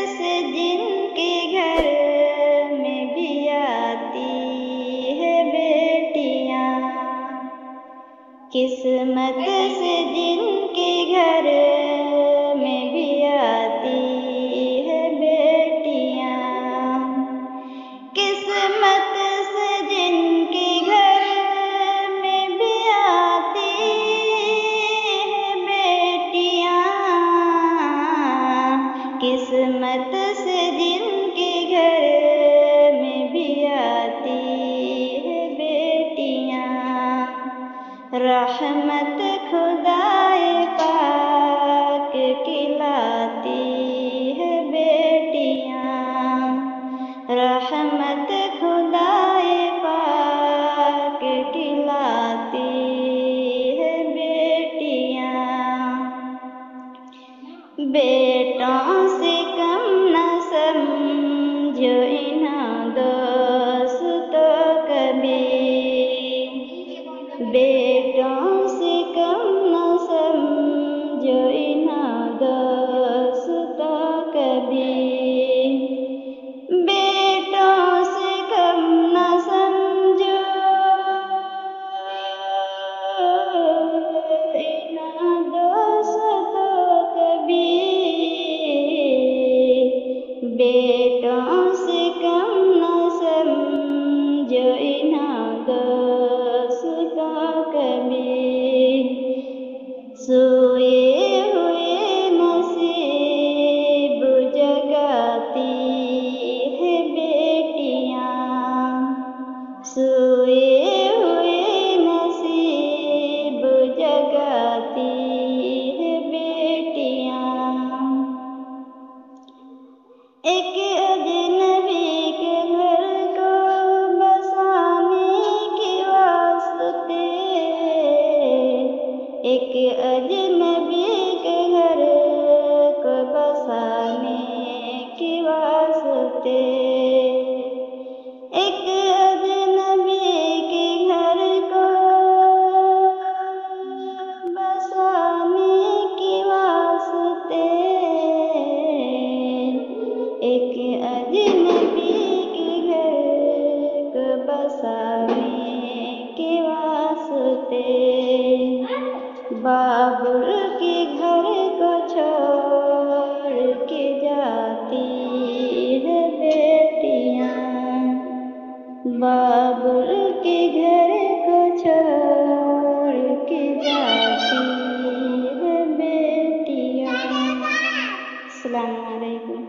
से जिनके घर में भी आती है बेटियां, किस्मत से जिनके घर में भी आती है बेटियां, किस्मत से जिनके घर में भी आती है बेटियां, किस्मत से जिनके घर में भी आती है बेटियां, रहमत खुदाए पाक खिलाती है बेटियां, रहमत खुदाए पाक खिलाती है बेटियां। बेटों से कम न समझो इन्हें दोस्तों कभी, बेटों से कम न समझो इन्हें दोस्तों कभी, बेटों से कम न समझो इन्हें दोस्तों कभी, बेटों से कम न समझो इन्हें दोस्तों कभी, सोए हुए नसीब जगाती है बेटियां, सोए हुए नसीब जगाती है बेटियां। एक अजनबी के घर को बसाने के वास्ते, एक अजनबी के घर को बसाने के वास्ते, एक अजनबी के घर को बसाने के वास्ते, एक अजनबी के घर को बसाने के वास्ते, बाबुल के घर को छोड़ के जाती है बेटियां, बाबुल के घर को छोड़ के जाती है बेटियां। अस्सलाम वालेकुम।